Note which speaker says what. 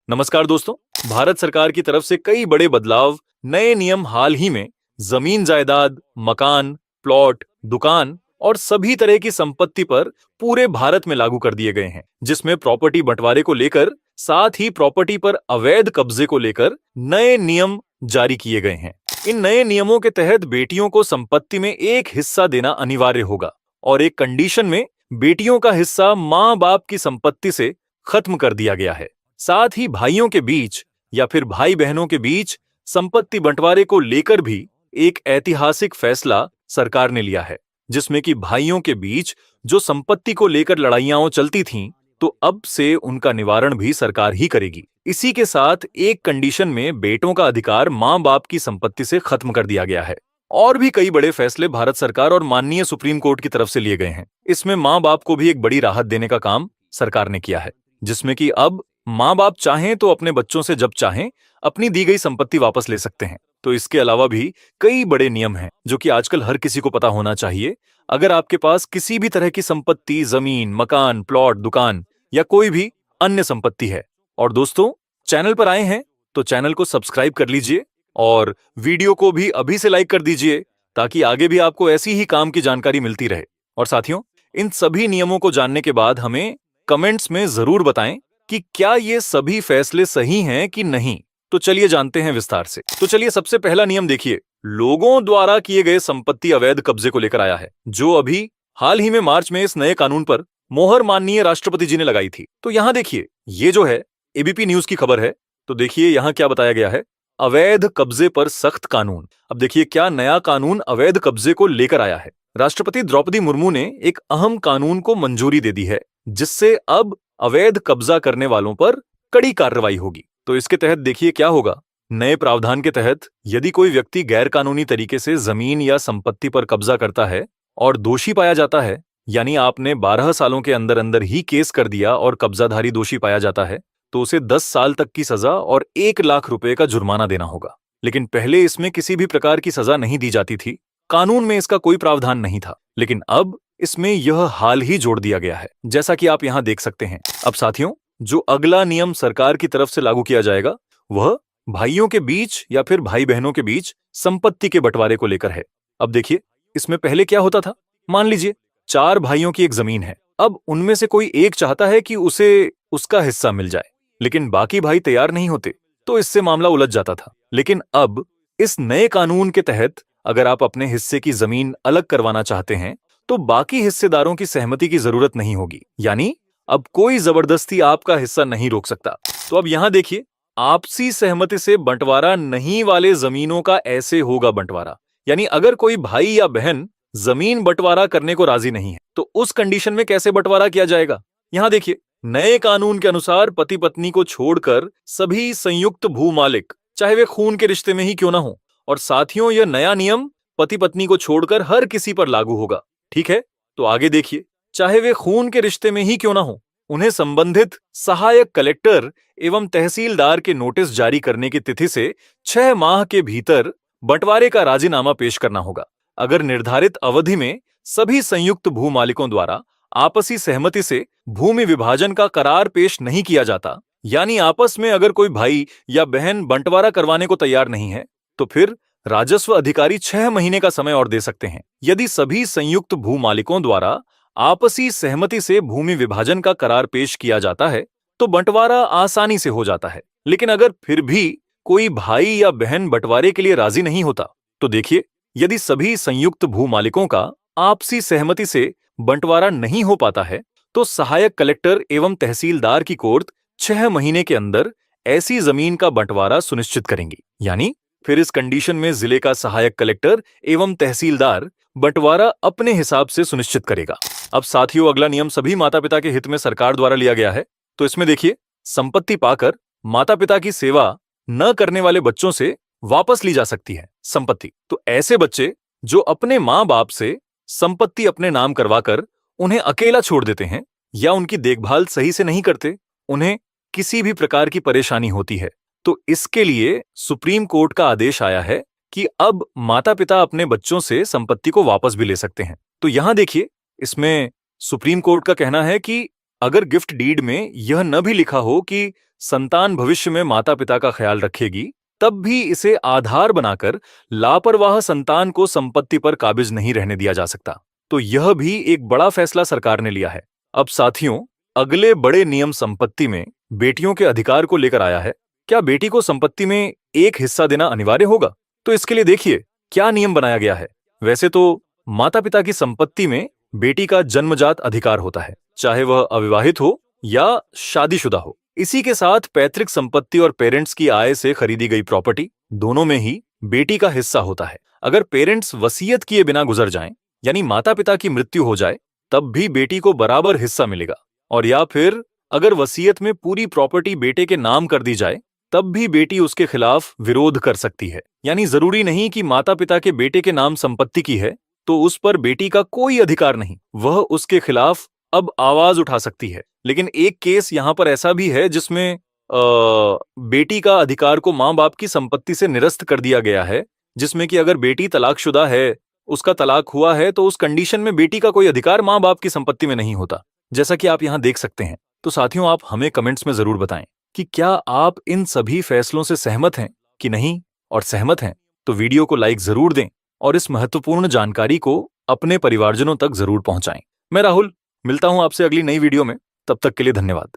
Speaker 1: नमस्कार दोस्तों। भारत सरकार की तरफ से कई बड़े बदलाव, नए नियम हाल ही में जमीन जायदाद, मकान, प्लॉट, दुकान और सभी तरह की संपत्ति पर पूरे भारत में लागू कर दिए गए हैं, जिसमें प्रॉपर्टी बंटवारे को लेकर साथ ही प्रॉपर्टी पर अवैध कब्जे को लेकर नए नियम जारी किए गए हैं। इन नए नियमों के तहत बेटियों को संपत्ति में एक हिस्सा देना अनिवार्य होगा और एक कंडीशन में बेटियों का हिस्सा माँ बाप की संपत्ति से खत्म कर दिया गया है। साथ ही भाइयों के बीच या फिर भाई बहनों के बीच संपत्ति बंटवारे को लेकर भी एक ऐतिहासिक फैसला सरकार ने लिया है, जिसमें कि भाइयों के बीच जो संपत्ति को लेकर लड़ाइयां चलती थीं, तो अब से उनका निवारण भी सरकार ही करेगी। इसी के साथ एक कंडीशन में बेटों का अधिकार मां बाप की संपत्ति से खत्म कर दिया गया है। और भी कई बड़े फैसले भारत सरकार और माननीय सुप्रीम कोर्ट की तरफ से लिए गए हैं। इसमें मां बाप को भी एक बड़ी राहत देने का काम सरकार ने किया है, जिसमें कि अब माँ बाप चाहें तो अपने बच्चों से जब चाहें अपनी दी गई संपत्ति वापस ले सकते हैं। तो इसके अलावा भी कई बड़े नियम हैं जो कि आजकल हर किसी को पता होना चाहिए। अगर आपके पास किसी भी तरह की संपत्ति, जमीन, मकान, प्लॉट, दुकान या कोई भी अन्य संपत्ति है और दोस्तों चैनल पर आए हैं तो चैनल को सब्सक्राइब कर लीजिए और वीडियो को भी अभी से लाइक कर दीजिए, ताकि आगे भी आपको ऐसी ही काम की जानकारी मिलती रहे। और साथियों, इन सभी नियमों को जानने के बाद हमें कमेंट्स में जरूर बताएं कि क्या ये सभी फैसले सही हैं कि नहीं। तो चलिए जानते हैं विस्तार से। तो चलिए सबसे पहला नियम देखिए, लोगों द्वारा किए गए संपत्ति अवैध कब्जे को लेकर आया है, जो अभी हाल ही में मार्च में इस नए कानून पर मोहर माननीय राष्ट्रपति जी ने लगाई थी। तो यहां देखिए, ये जो है एबीपी न्यूज की खबर है। तो देखिए यहां क्या बताया गया है, अवैध कब्जे पर सख्त कानून। अब देखिए क्या नया कानून अवैध कब्जे को लेकर आया है। राष्ट्रपति द्रौपदी मुर्मू ने एक अहम कानून को मंजूरी दे दी है, जिससे अब अवैध कब्जा करने वालों पर कड़ी कार्रवाई होगी। तो इसके तहत देखिए क्या होगा। नए प्रावधान के तहत यदि कोई व्यक्ति गैर कानूनी तरीके से जमीन या संपत्ति पर कब्जा करता है और दोषी पाया जाता है, यानी आपने 12 सालों के अंदर अंदर ही केस कर दिया और कब्जाधारी दोषी पाया जाता है, तो उसे 10 साल तक की सजा और 1 लाख रुपए का जुर्माना देना होगा। लेकिन पहले इसमें किसी भी प्रकार की सजा नहीं दी जाती थी, कानून में इसका कोई प्रावधान नहीं था, लेकिन अब इसमें यह हाल ही जोड़ दिया गया है, जैसा कि आप यहां देख सकते हैं। अब साथियों, जो अगला नियम सरकार की तरफ से लागू किया जाएगा वह भाइयों के बीच या फिर भाई बहनों के बीच संपत्ति के बंटवारे को लेकर है। अब देखिए, इसमें पहले क्या होता था। मान लीजिए 4 भाइयों की एक जमीन है। अब उनमें से कोई एक चाहता है कि उसे उसका हिस्सा मिल जाए, लेकिन बाकी भाई तैयार नहीं होते, तो इससे मामला उलझ जाता था। लेकिन अब इस नए कानून के तहत अगर आप अपने हिस्से की जमीन अलग करवाना चाहते हैं तो बाकी हिस्सेदारों की सहमति की जरूरत नहीं होगी, यानी अब कोई जबरदस्ती आपका हिस्सा नहीं रोक सकता। तो अब यहां देखिए, आपसी सहमति से बंटवारा नहीं वाले जमीनों का ऐसे होगा बंटवारा, यानी अगर कोई भाई या बहन जमीन बंटवारा करने को राजी नहीं है तो उस कंडीशन में कैसे बंटवारा किया जाएगा। यहां देखिए, नए कानून के अनुसार पति पत्नी को छोड़कर सभी संयुक्त भू मालिक, चाहे वे खून के रिश्ते में ही क्यों ना हो, और साथियों यह नया नियम पति पत्नी को छोड़कर हर किसी पर लागू होगा। ठीक है, तो आगे देखिए, चाहे वे खून के रिश्ते में ही क्यों ना हो, उन्हें संबंधित सहायक कलेक्टर एवं तहसीलदार के नोटिस जारी करने की तिथि से 6 माह के भीतर बंटवारे का राजीनामा पेश करना होगा। अगर निर्धारित अवधि में सभी संयुक्त भू मालिकों द्वारा आपसी सहमति से भूमि विभाजन का करार पेश नहीं किया जाता, यानी आपस में अगर कोई भाई या बहन बंटवारा करवाने को तैयार नहीं है, तो फिर राजस्व अधिकारी 6 महीने का समय और दे सकते हैं। यदि सभी संयुक्त भू मालिकों द्वारा आपसी सहमति से भूमि विभाजन का करार पेश किया जाता है तो बंटवारा आसानी से हो जाता है। लेकिन अगर फिर भी कोई भाई या बहन बंटवारे के लिए राजी नहीं होता, तो देखिए, यदि सभी संयुक्त भू मालिकों का आपसी सहमति से बंटवारा नहीं हो पाता है तो सहायक कलेक्टर एवं तहसीलदार की कोर्ट 6 महीने के अंदर ऐसी जमीन का बंटवारा सुनिश्चित करेंगी। यानी फिर इस कंडीशन में जिले का सहायक कलेक्टर एवं तहसीलदार बंटवारा अपने हिसाब से सुनिश्चित करेगा। अब साथियों, अगला नियम सभी माता पिता के हित में सरकार द्वारा लिया गया है। तो इसमें देखिए, संपत्ति पाकर माता पिता की सेवा न करने वाले बच्चों से वापस ली जा सकती है संपत्ति। तो ऐसे बच्चे जो अपने माँ बाप से संपत्ति अपने नाम करवाकर उन्हें अकेला छोड़ देते हैं या उनकी देखभाल सही से नहीं करते, उन्हें किसी भी प्रकार की परेशानी होती है, तो इसके लिए सुप्रीम कोर्ट का आदेश आया है कि अब माता पिता अपने बच्चों से संपत्ति को वापस भी ले सकते हैं। तो यहां देखिए, इसमें सुप्रीम कोर्ट का कहना है कि अगर गिफ्ट डीड में यह न भी लिखा हो कि संतान भविष्य में माता पिता का ख्याल रखेगी, तब भी इसे आधार बनाकर लापरवाह संतान को संपत्ति पर काबिज नहीं रहने दिया जा सकता। तो यह भी एक बड़ा फैसला सरकार ने लिया है। अब साथियों, अगले बड़े नियम संपत्ति में बेटियों के अधिकार को लेकर आया है। क्या बेटी को संपत्ति में एक हिस्सा देना अनिवार्य होगा? तो इसके लिए देखिए क्या नियम बनाया गया है। वैसे तो माता पिता की संपत्ति में बेटी का जन्मजात अधिकार होता है, चाहे वह अविवाहित हो या शादीशुदा हो। इसी के साथ पैतृक संपत्ति और पेरेंट्स की आय से खरीदी गई प्रॉपर्टी, दोनों में ही बेटी का हिस्सा होता है। अगर पेरेंट्स वसीयत किए बिना गुजर जाएं, यानी माता पिता की मृत्यु हो जाए, तब भी बेटी को बराबर हिस्सा मिलेगा। और या फिर अगर वसीयत में पूरी प्रॉपर्टी बेटे के नाम कर दी जाए, तब भी बेटी उसके खिलाफ विरोध कर सकती है। यानी जरूरी नहीं कि माता पिता के बेटे के नाम संपत्ति की है तो उस पर बेटी का कोई अधिकार नहीं, वह उसके खिलाफ अब आवाज उठा सकती है। लेकिन एक केस यहां पर ऐसा भी है जिसमें बेटी का अधिकार को मां बाप की संपत्ति से निरस्त कर दिया गया है, जिसमें कि अगर बेटी तलाकशुदा है, उसका तलाक हुआ है, तो उस कंडीशन में बेटी का कोई अधिकार मां बाप की संपत्ति में नहीं होता, जैसा कि आप यहां देख सकते हैं। तो साथियों, आप हमें कमेंट्स में जरूर बताएं कि क्या आप इन सभी फैसलों से सहमत हैं कि नहीं, और सहमत हैं तो वीडियो को लाइक जरूर दें और इस महत्वपूर्ण जानकारी को अपने परिवारजनों तक जरूर पहुंचाएं। मैं राहुल मिलता हूं आपसे अगली नई वीडियो में। तब तक के लिए धन्यवाद।